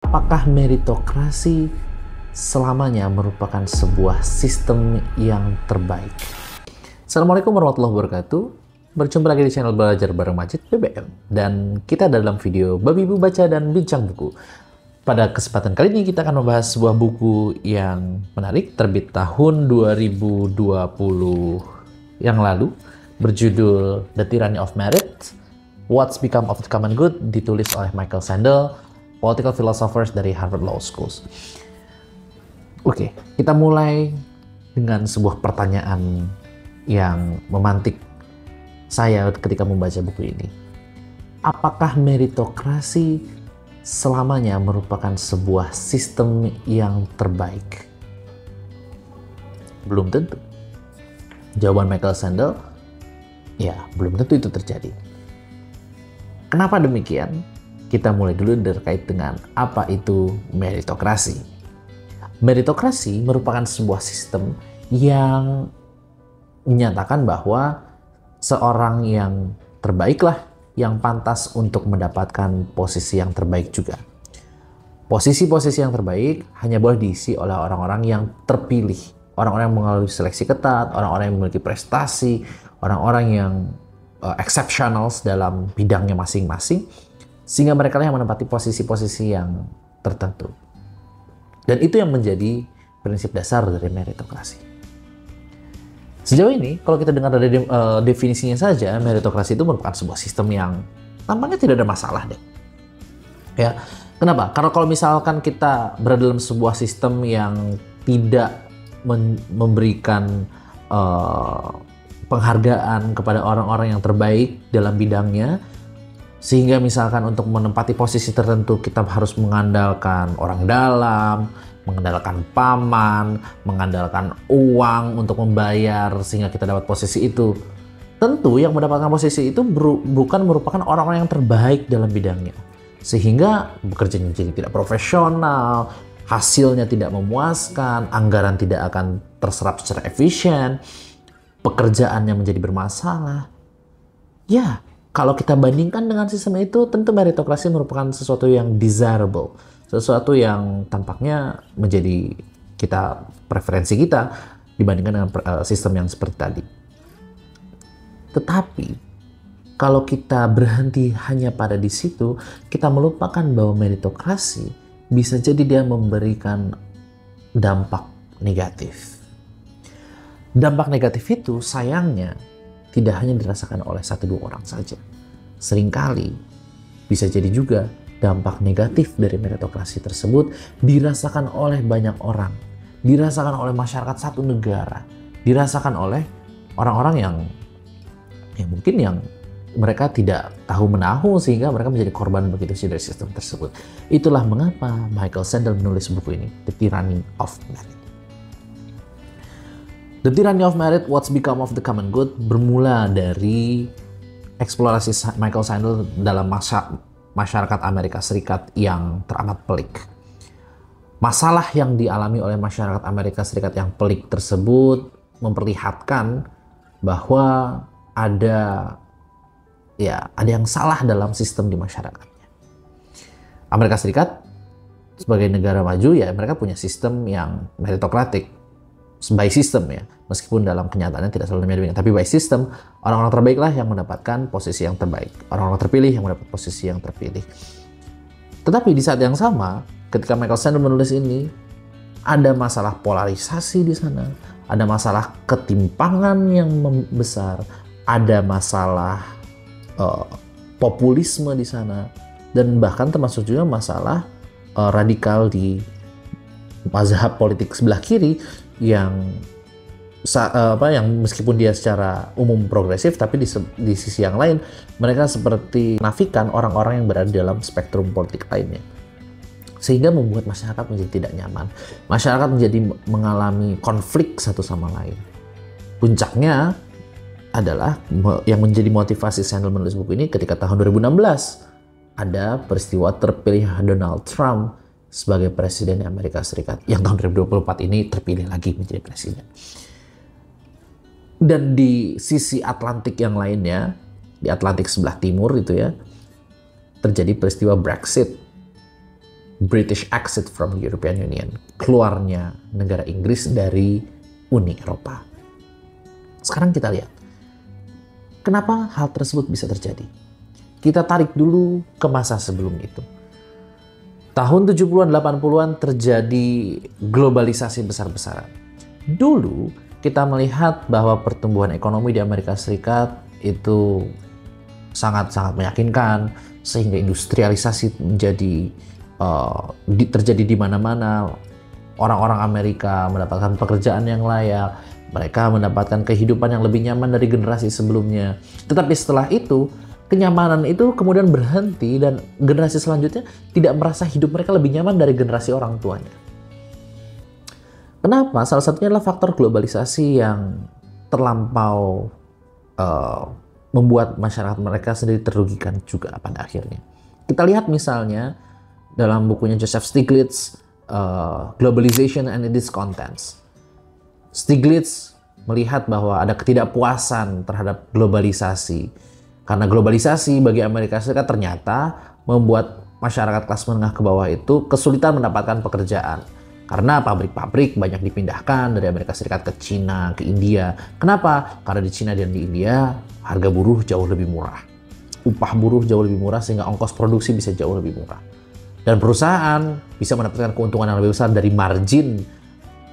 Apakah meritokrasi selamanya merupakan sebuah sistem yang terbaik? Assalamualaikum warahmatullahi wabarakatuh. Berjumpa lagi di channel Belajar Bareng Majid BBM. Dan kita dalam video Babi Ibu Baca dan Bincang Buku. Pada kesempatan kali ini kita akan membahas sebuah buku yang menarik, terbit tahun 2020 yang lalu, berjudul The Tyranny of Merit, What's Become of the Common Good, ditulis oleh Michael Sandel, Political Philosophers dari Harvard Law School. Oke, kita mulai dengan sebuah pertanyaan yang memantik saya ketika membaca buku ini. Apakah meritokrasi selamanya merupakan sebuah sistem yang terbaik? Belum tentu. Jawaban Michael Sandel, ya belum tentu itu terjadi. Kenapa demikian? Kita mulai dulu terkait dengan apa itu meritokrasi. Meritokrasi merupakan sebuah sistem yang menyatakan bahwa seorang yang terbaiklah yang pantas untuk mendapatkan posisi yang terbaik juga. Posisi-posisi yang terbaik hanya boleh diisi oleh orang-orang yang terpilih, orang-orang yang mengalami seleksi ketat, orang-orang yang memiliki prestasi, orang-orang yang exceptionals dalam bidangnya masing-masing, sehingga mereka yang menempati posisi-posisi yang tertentu. Dan itu yang menjadi prinsip dasar dari meritokrasi. Sejauh ini, kalau kita dengar dari definisinya saja, meritokrasi itu merupakan sebuah sistem yang tampaknya tidak ada masalah deh. Ya, kenapa? Karena kalau misalkan kita berada dalam sebuah sistem yang tidak memberikan penghargaan kepada orang-orang yang terbaik dalam bidangnya, sehingga misalkan untuk menempati posisi tertentu kita harus mengandalkan orang dalam, mengandalkan paman, mengandalkan uang untuk membayar sehingga kita dapat posisi itu. Tentu yang mendapatkan posisi itu bukan merupakan orang-orang yang terbaik dalam bidangnya. Sehingga bekerjanya jadi tidak profesional, hasilnya tidak memuaskan, anggaran tidak akan terserap secara efisien, pekerjaannya menjadi bermasalah. Ya, kalau kita bandingkan dengan sistem itu, tentu meritokrasi merupakan sesuatu yang desirable, sesuatu yang tampaknya menjadi preferensi kita dibandingkan dengan sistem yang seperti tadi. Tetapi kalau kita berhenti hanya pada di situ, kita melupakan bahwa meritokrasi bisa jadi dia memberikan dampak negatif. Dampak negatif itu sayangnya tidak hanya dirasakan oleh 1-2 orang saja. Seringkali bisa jadi juga dampak negatif dari meritokrasi tersebut dirasakan oleh banyak orang, dirasakan oleh masyarakat satu negara, dirasakan oleh orang-orang yang mungkin yang mereka tidak tahu menahu sehingga mereka menjadi korban begitu saja dari sistem tersebut. Itulah mengapa Michael Sandel menulis buku ini, The Tyranny of Merit. The Tyranny of Merit, What's Become of the Common Good bermula dari eksplorasi Michael Sandel dalam masyarakat Amerika Serikat yang teramat pelik. Masalah yang dialami oleh masyarakat Amerika Serikat yang pelik tersebut memperlihatkan bahwa ada yang salah dalam sistem di masyarakatnya. Amerika Serikat sebagai negara maju, ya mereka punya sistem yang meritokratik. By system ya, meskipun dalam kenyataannya tidak selalu demikian, tapi by system, orang-orang terbaiklah yang mendapatkan posisi yang terbaik, orang-orang terpilih yang mendapat posisi yang terpilih. Tetapi di saat yang sama, ketika Michael Sandel menulis ini, ada masalah polarisasi di sana, ada masalah ketimpangan yang besar, ada masalah populisme di sana, dan bahkan termasuk juga masalah radikal di mazhab politik sebelah kiri yang meskipun dia secara umum progresif, tapi di sisi yang lain mereka seperti menafikan orang-orang yang berada dalam spektrum politik lainnya, sehingga membuat masyarakat menjadi tidak nyaman. Masyarakat menjadi mengalami konflik satu sama lain. Puncaknya adalah yang menjadi motivasi Sandel menulis buku ini ketika tahun 2016 ada peristiwa terpilih Donald Trump sebagai presiden Amerika Serikat, yang tahun 2024 ini terpilih lagi menjadi presiden. Dan di sisi Atlantik yang lainnya, di Atlantik sebelah timur itu ya, terjadi peristiwa Brexit. British exit from the European Union, keluarnya negara Inggris dari Uni Eropa. Sekarang kita lihat, kenapa hal tersebut bisa terjadi? Kita tarik dulu ke masa sebelum itu. Tahun 70-an, 80-an terjadi globalisasi besar-besaran. Dulu kita melihat bahwa pertumbuhan ekonomi di Amerika Serikat itu sangat-sangat meyakinkan, sehingga industrialisasi menjadi terjadi di mana-mana. Orang-orang Amerika mendapatkan pekerjaan yang layak, mereka mendapatkan kehidupan yang lebih nyaman dari generasi sebelumnya. Tetapi setelah itu, kenyamanan itu kemudian berhenti dan generasi selanjutnya tidak merasa hidup mereka lebih nyaman dari generasi orang tuanya. Kenapa? Salah satunya adalah faktor globalisasi yang terlampau membuat masyarakat mereka sendiri terugikan juga pada akhirnya. Kita lihat misalnya dalam bukunya Joseph Stiglitz, Globalization and Its Contents. Stiglitz melihat bahwa ada ketidakpuasan terhadap globalisasi. Karena globalisasi bagi Amerika Serikat ternyata membuat masyarakat kelas menengah ke bawah itu kesulitan mendapatkan pekerjaan. Karena pabrik-pabrik banyak dipindahkan dari Amerika Serikat ke Cina, ke India. Kenapa? Karena di Cina dan di India harga buruh jauh lebih murah. Upah buruh jauh lebih murah sehingga ongkos produksi bisa jauh lebih murah. Dan perusahaan bisa mendapatkan keuntungan yang lebih besar dari margin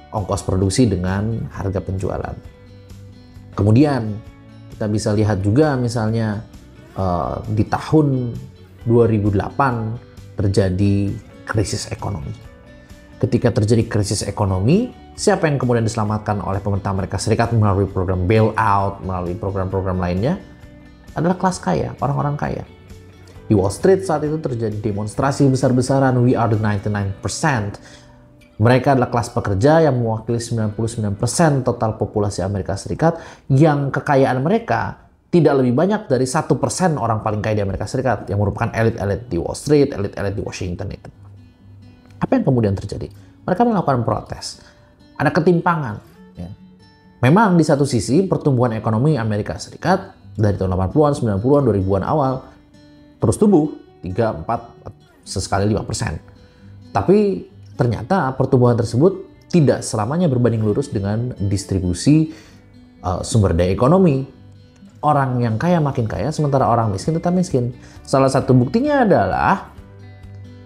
ongkos produksi dengan harga penjualan. Kemudian kita bisa lihat juga misalnya di tahun 2008 terjadi krisis ekonomi. Ketika terjadi krisis ekonomi, siapa yang kemudian diselamatkan oleh pemerintah Amerika Serikat melalui program bailout, melalui program-program lainnya? Adalah kelas kaya, orang-orang kaya. Di Wall Street saat itu terjadi demonstrasi besar-besaran, we are the 99%. Mereka adalah kelas pekerja yang mewakili 99% total populasi Amerika Serikat, yang kekayaan mereka tidak lebih banyak dari 1% orang paling kaya di Amerika Serikat, yang merupakan elit-elit di Wall Street, elit-elit di Washington itu. Apa yang kemudian terjadi? Mereka melakukan protes. Ada ketimpangan. Ya. Memang di satu sisi pertumbuhan ekonomi Amerika Serikat dari tahun 80-an, 90-an, 2000-an awal terus tumbuh 3, 4, sesekali 5%. Tapi ternyata pertumbuhan tersebut tidak selamanya berbanding lurus dengan distribusi sumber daya ekonomi. Orang yang kaya makin kaya, sementara orang miskin tetap miskin. Salah satu buktinya adalah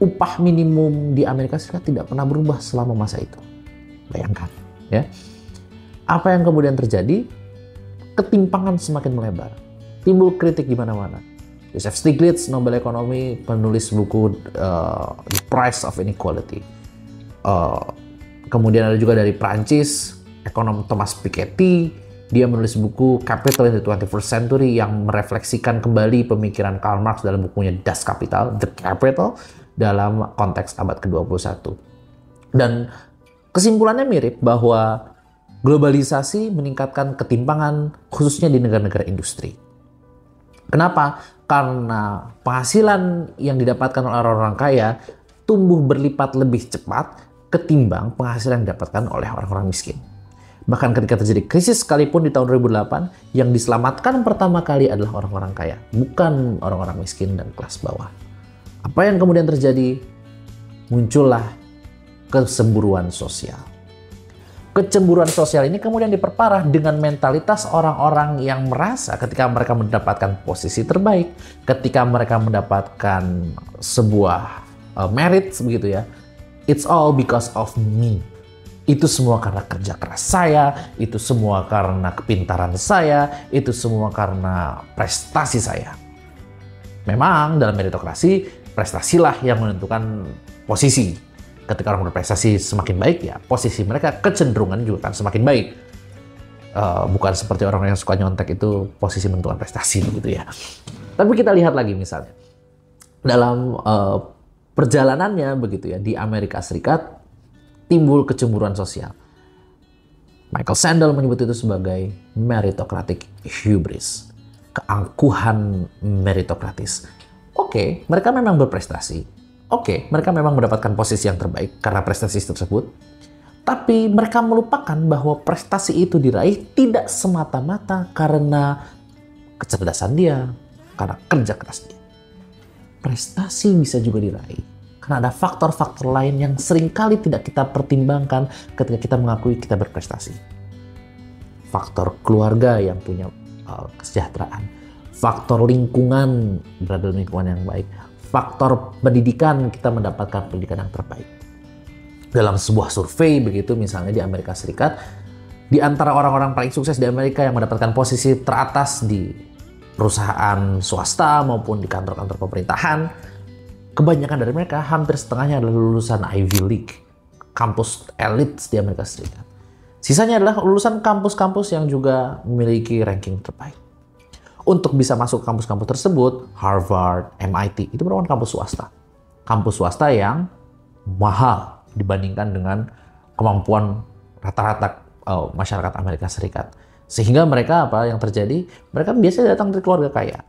upah minimum di Amerika Serikat tidak pernah berubah selama masa itu. Bayangkan, ya. Apa yang kemudian terjadi? Ketimpangan semakin melebar. Timbul kritik di mana-mana. Joseph Stiglitz, Nobel Ekonomi, penulis buku The Price of Inequality. Kemudian ada juga dari Prancis, ekonom Thomas Piketty. Dia menulis buku Capital in the 21st Century yang merefleksikan kembali pemikiran Karl Marx dalam bukunya Das Kapital, The Capital, dalam konteks abad ke-21. Dan kesimpulannya mirip bahwa globalisasi meningkatkan ketimpangan khususnya di negara-negara industri. Kenapa? Karena penghasilan yang didapatkan oleh orang-orang kaya tumbuh berlipat lebih cepat ketimbang penghasilan yang didapatkan oleh orang-orang miskin. Bahkan ketika terjadi krisis sekalipun di tahun 2008, yang diselamatkan pertama kali adalah orang-orang kaya, bukan orang-orang miskin dan kelas bawah. Apa yang kemudian terjadi? Muncullah kecemburuan sosial. Kecemburuan sosial ini kemudian diperparah dengan mentalitas orang-orang yang merasa ketika mereka mendapatkan posisi terbaik, ketika mereka mendapatkan sebuah merit begitu ya, it's all because of me. Itu semua karena kerja keras saya, itu semua karena kepintaran saya, itu semua karena prestasi saya. Memang dalam meritokrasi, prestasilah yang menentukan posisi. Ketika orang berprestasi semakin baik, ya posisi mereka kecenderungan juga kan semakin baik. Bukan seperti orang yang suka nyontek itu posisi menentukan prestasi begitu ya. Tapi kita lihat lagi misalnya dalam perjalanannya begitu ya di Amerika Serikat timbul kecemburuan sosial. Michael Sandel menyebut itu sebagai meritocratic hubris, keangkuhan meritokratis. Oke, mereka memang berprestasi. Oke, mereka memang mendapatkan posisi yang terbaik karena prestasi tersebut. Tapi mereka melupakan bahwa prestasi itu diraih tidak semata-mata karena kecerdasan dia, karena kerja keras dia. Prestasi bisa juga diraih karena ada faktor-faktor lain yang seringkali tidak kita pertimbangkan ketika kita mengakui kita berprestasi. Faktor keluarga yang punya kesejahteraan, faktor lingkungan, berada dalam lingkungan yang baik, faktor pendidikan, kita mendapatkan pendidikan yang terbaik. Dalam sebuah survei begitu, misalnya di Amerika Serikat, di antara orang-orang paling sukses di Amerika yang mendapatkan posisi teratas di perusahaan swasta maupun di kantor-kantor pemerintahan, kebanyakan dari mereka, hampir setengahnya adalah lulusan Ivy League, kampus elit di Amerika Serikat. Sisanya adalah lulusan kampus-kampus yang juga memiliki ranking terbaik. Untuk bisa masuk kampus-kampus tersebut, Harvard, MIT, itu merupakan kampus swasta. Kampus swasta yang mahal dibandingkan dengan kemampuan rata-rata masyarakat Amerika Serikat. Sehingga mereka apa yang terjadi? Mereka biasanya datang dari keluarga kaya.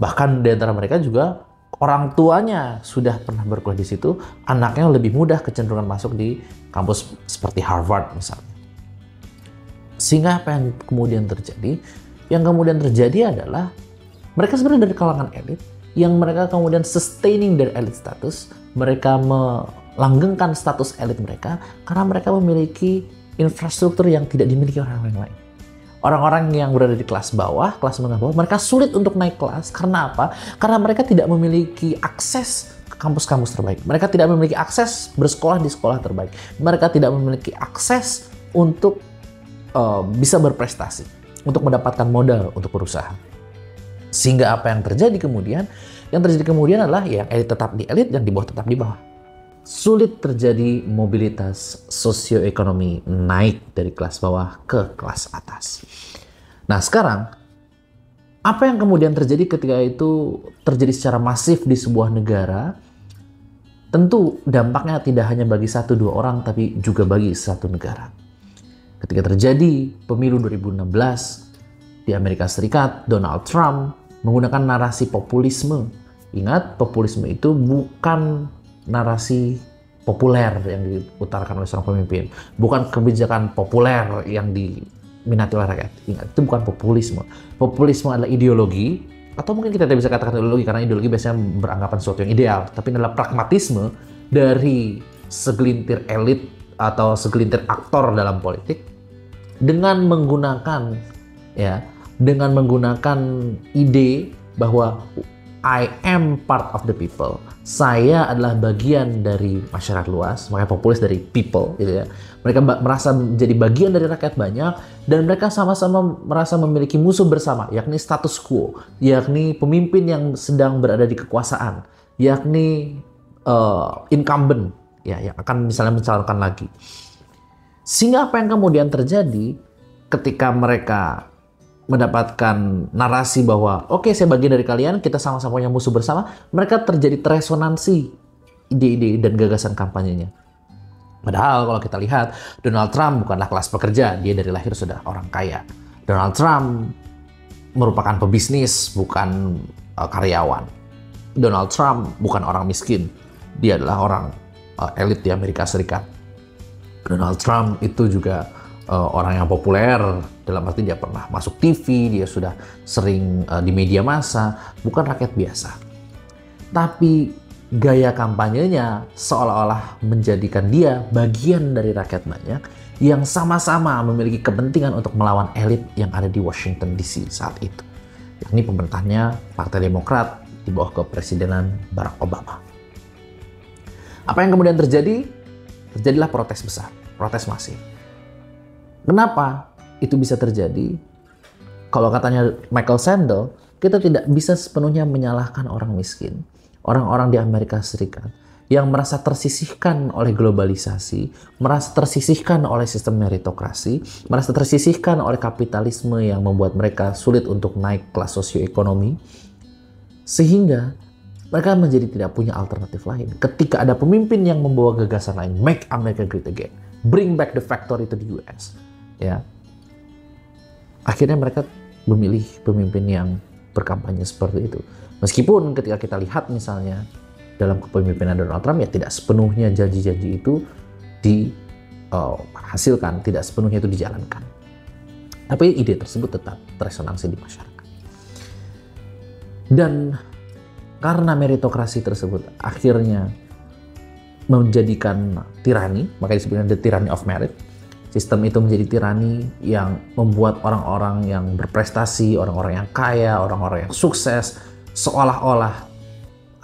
Bahkan di antara mereka juga orang tuanya sudah pernah berkuliah di situ, anaknya lebih mudah kecenderungan masuk di kampus seperti Harvard misalnya. Sehingga apa yang kemudian terjadi? Yang kemudian terjadi adalah mereka sebenarnya dari kalangan elit, yang mereka kemudian sustaining their elite status, mereka melanggengkan status elit mereka karena mereka memiliki infrastruktur yang tidak dimiliki orang-orang lain. Orang-orang yang berada di kelas bawah, kelas menengah bawah, mereka sulit untuk naik kelas. Karena apa? Karena mereka tidak memiliki akses ke kampus-kampus terbaik. Mereka tidak memiliki akses bersekolah di sekolah terbaik. Mereka tidak memiliki akses untuk bisa berprestasi, untuk mendapatkan modal untuk berusaha. Sehingga apa yang terjadi kemudian? Yang terjadi kemudian adalah yang elit tetap di elit, yang di bawah tetap di bawah. Sulit terjadi mobilitas sosioekonomi naik dari kelas bawah ke kelas atas. Nah sekarang, apa yang kemudian terjadi ketika itu terjadi secara masif di sebuah negara? Tentu dampaknya tidak hanya bagi 1-2 orang, tapi juga bagi satu negara. Ketika terjadi pemilu 2016 di Amerika Serikat, Donald Trump menggunakan narasi populisme. Ingat, populisme itu bukan narasi populer yang diutarakan oleh seorang pemimpin, bukan kebijakan populer yang diminati oleh rakyat. Ingat, itu bukan populisme. Populisme adalah ideologi, atau mungkin kita tidak bisa katakan ideologi karena ideologi biasanya beranggapan sesuatu yang ideal, tapi adalah pragmatisme dari segelintir elit atau segelintir aktor dalam politik dengan menggunakan ide bahwa I am part of the people. Saya adalah bagian dari masyarakat luas, makanya populis dari people, gitu ya. Mereka merasa menjadi bagian dari rakyat banyak, dan mereka sama-sama merasa memiliki musuh bersama, yakni status quo, yakni pemimpin yang sedang berada di kekuasaan, yakni incumbent, ya, yang akan misalnya mencalonkan lagi. Sehingga apa yang kemudian terjadi ketika mereka mendapatkan narasi bahwa oke, saya bagian dari kalian, kita sama-sama punya musuh bersama, mereka terjadi resonansi ide-ide dan gagasan kampanyenya. Padahal kalau kita lihat, Donald Trump bukanlah kelas pekerja, dia dari lahir sudah orang kaya. Donald Trump merupakan pebisnis, bukan karyawan. Donald Trump bukan orang miskin, dia adalah orang elit di Amerika Serikat. Donald Trump itu juga orang yang populer, dalam arti dia pernah masuk TV, dia sudah sering di media massa, bukan rakyat biasa. Tapi gaya kampanyenya seolah-olah menjadikan dia bagian dari rakyat banyak yang sama-sama memiliki kepentingan untuk melawan elit yang ada di Washington DC saat itu. Yakni pemerintahnya Partai Demokrat di bawah kepresidenan Barack Obama. Apa yang kemudian terjadi? Terjadilah protes besar, protes masif. Kenapa itu bisa terjadi? Kalau katanya Michael Sandel, kita tidak bisa sepenuhnya menyalahkan orang miskin, orang-orang di Amerika Serikat yang merasa tersisihkan oleh globalisasi, merasa tersisihkan oleh sistem meritokrasi, merasa tersisihkan oleh kapitalisme yang membuat mereka sulit untuk naik kelas sosioekonomi, sehingga mereka menjadi tidak punya alternatif lain. Ketika ada pemimpin yang membawa gagasan lain, make America great again, bring back the factory to the US, ya, akhirnya mereka memilih pemimpin yang berkampanye seperti itu. Meskipun ketika kita lihat misalnya dalam kepemimpinan Donald Trump, ya tidak sepenuhnya janji-janji itu dihasilkan, tidak sepenuhnya itu dijalankan. Tapi ide tersebut tetap teresonansi di masyarakat. Dan karena meritokrasi tersebut, akhirnya menjadikan tirani, makanya disebutnya the tyranny of merit. Sistem itu menjadi tirani yang membuat orang-orang yang berprestasi, orang-orang yang kaya, orang-orang yang sukses, seolah-olah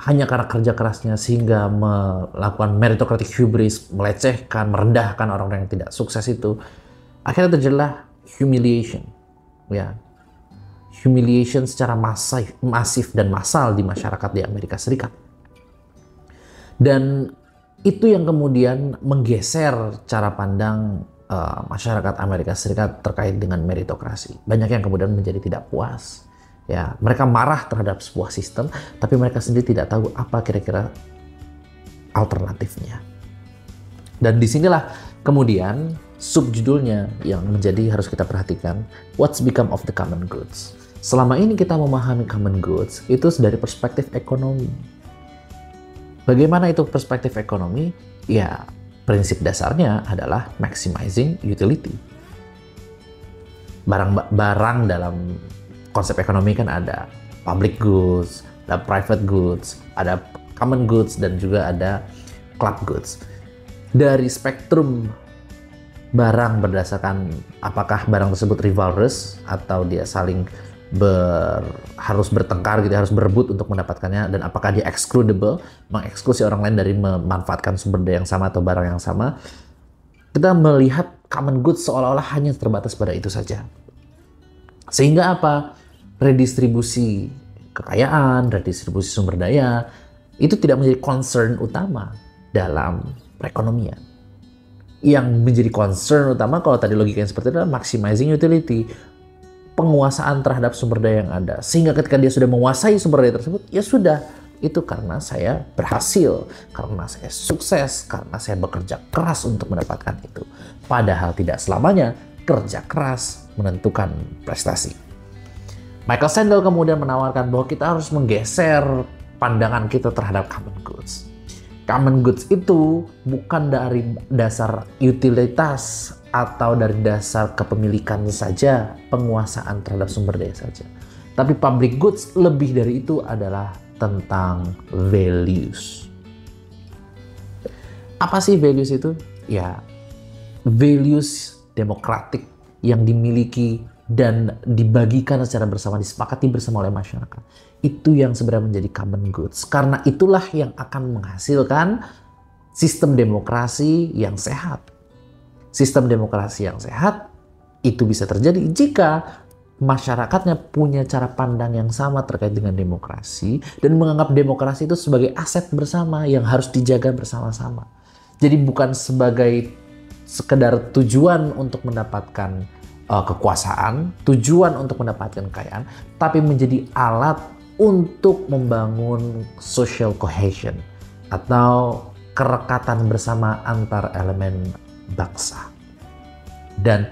hanya karena kerja kerasnya sehingga melakukan meritocratic hubris, melecehkan, merendahkan orang-orang yang tidak sukses itu. Akhirnya terjadilah humiliation, ya, humiliation secara masif dan massal di masyarakat di Amerika Serikat. Dan itu yang kemudian menggeser cara pandang masyarakat Amerika Serikat terkait dengan meritokrasi. Banyak yang kemudian menjadi tidak puas. Ya, mereka marah terhadap sebuah sistem, tapi mereka sendiri tidak tahu apa kira-kira alternatifnya. Dan disinilah kemudian subjudulnya yang menjadi harus kita perhatikan, What's Become of the Common Goods. Selama ini kita memahami common goods itu dari perspektif ekonomi. Bagaimana itu perspektif ekonomi? Ya, prinsip dasarnya adalah maximizing utility. Barang dalam konsep ekonomi kan ada public goods, ada private goods, ada common goods, dan juga ada club goods. Dari spektrum barang berdasarkan apakah barang tersebut rivalrous atau dia saling harus bertengkar gitu, harus berebut untuk mendapatkannya, dan apakah dia excludable, mengeksklusi orang lain dari memanfaatkan sumber daya yang sama atau barang yang sama. Kita melihat common goods seolah-olah hanya terbatas pada itu saja. Sehingga apa? Redistribusi kekayaan, redistribusi sumber daya itu tidak menjadi concern utama dalam perekonomian. Yang menjadi concern utama kalau tadi logikanya seperti itu adalah maximizing utility, penguasaan terhadap sumber daya yang ada. Sehingga ketika dia sudah menguasai sumber daya tersebut, ya sudah, itu karena saya berhasil, karena saya sukses, karena saya bekerja keras untuk mendapatkan itu. Padahal tidak selamanya kerja keras menentukan prestasi. Michael Sandel kemudian menawarkan bahwa kita harus menggeser pandangan kita terhadap common goods. Common goods itu bukan dari dasar utilitas atau dari dasar kepemilikan saja, penguasaan terhadap sumber daya saja. Tapi public goods lebih dari itu adalah tentang values. Apa sih values itu? Ya, values demokratik yang dimiliki dan dibagikan secara bersama, disepakati bersama oleh masyarakat. Itu yang sebenarnya menjadi common goods. Karena itulah yang akan menghasilkan sistem demokrasi yang sehat. Sistem demokrasi yang sehat itu bisa terjadi jika masyarakatnya punya cara pandang yang sama terkait dengan demokrasi dan menganggap demokrasi itu sebagai aset bersama yang harus dijaga bersama-sama. Jadi bukan sebagai sekedar tujuan untuk mendapatkan kekuasaan, tujuan untuk mendapatkan kekayaan, tapi menjadi alat untuk membangun social cohesion atau kerekatan bersama antar elemen bangsa. Dan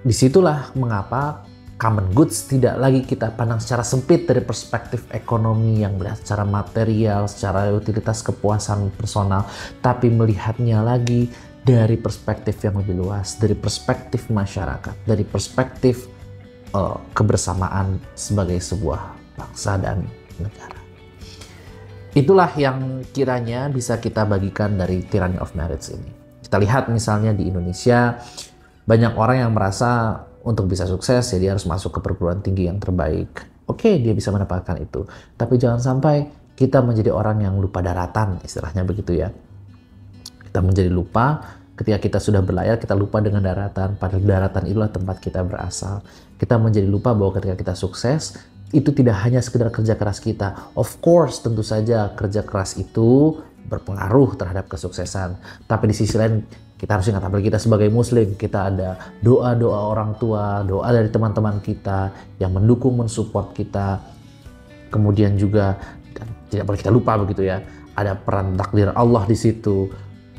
disitulah mengapa common goods tidak lagi kita pandang secara sempit dari perspektif ekonomi yang melihat secara material, secara utilitas kepuasan personal, tapi melihatnya lagi dari perspektif yang lebih luas, dari perspektif masyarakat, dari perspektif kebersamaan sebagai sebuah bangsa dan negara. Itulah yang kiranya bisa kita bagikan dari tyranny of merits ini. Kita lihat misalnya di Indonesia, banyak orang yang merasa untuk bisa sukses ya dia harus masuk ke perguruan tinggi yang terbaik. Oke, dia bisa mendapatkan itu. Tapi jangan sampai kita menjadi orang yang lupa daratan, istilahnya begitu ya. Kita menjadi lupa ketika kita sudah berlayar, kita lupa dengan daratan. Padahal daratan itulah tempat kita berasal. Kita menjadi lupa bahwa ketika kita sukses, itu tidak hanya sekedar kerja keras kita. Of course, tentu saja kerja keras itu berpengaruh terhadap kesuksesan. Tapi di sisi lain, kita harus ingat, apalagi kita sebagai muslim, kita ada doa-doa orang tua, doa dari teman-teman kita yang mendukung, mensupport kita. Kemudian juga, dan tidak boleh kita lupa begitu ya, ada peran takdir Allah di situ.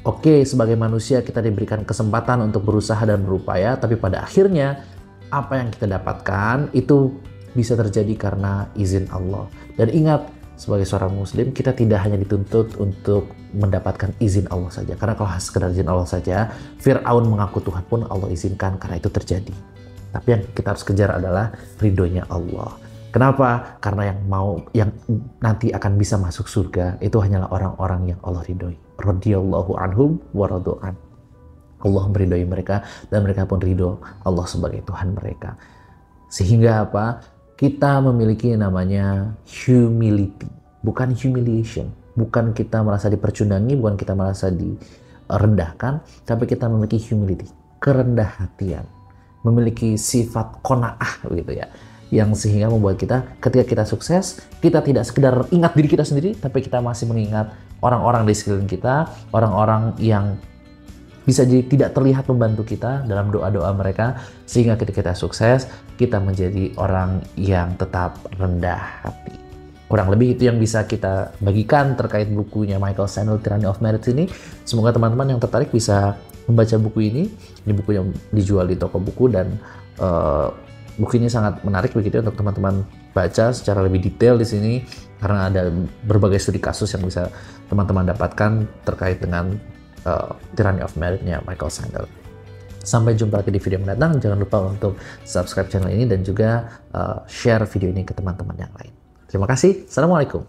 Oke, sebagai manusia kita diberikan kesempatan untuk berusaha dan berupaya, tapi pada akhirnya apa yang kita dapatkan itu bisa terjadi karena izin Allah. Dan ingat, sebagai seorang muslim, kita tidak hanya dituntut untuk mendapatkan izin Allah saja. Karena kalau sekedar izin Allah saja, Fir'aun mengaku Tuhan pun Allah izinkan karena itu terjadi. Tapi yang kita harus kejar adalah ridhonya Allah. Kenapa? Karena yang nanti akan bisa masuk surga itu hanyalah orang-orang yang Allah ridhoi. radhiyallahu anhum wa radu an. Allah meridhoi mereka dan mereka pun ridho Allah sebagai Tuhan mereka. Sehingga apa? Kita memiliki namanya humility, bukan humiliation. Bukan kita merasa dipercundangi, bukan kita merasa direndahkan, tapi kita memiliki humility, kerendah hatian, memiliki sifat qanaah gitu ya, yang sehingga membuat kita ketika kita sukses, kita tidak sekedar ingat diri kita sendiri, tapi kita masih mengingat orang-orang di sekeliling kita, orang-orang yang bisa jadi tidak terlihat membantu kita dalam doa-doa mereka, sehingga ketika kita sukses, kita menjadi orang yang tetap rendah hati. Kurang lebih itu yang bisa kita bagikan terkait bukunya Michael Sandel, Tyranny of Merit ini. Semoga teman-teman yang tertarik bisa membaca buku ini. Ini buku yang dijual di toko buku dan buku ini sangat menarik begitu untuk teman-teman baca secara lebih detail di sini karena ada berbagai studi kasus yang bisa teman-teman dapatkan terkait dengan Tyranny of Merit-nya Michael Sandel. Sampai jumpa lagi di video mendatang. Jangan lupa untuk subscribe channel ini dan juga share video ini ke teman-teman yang lain. Terima kasih. Assalamualaikum.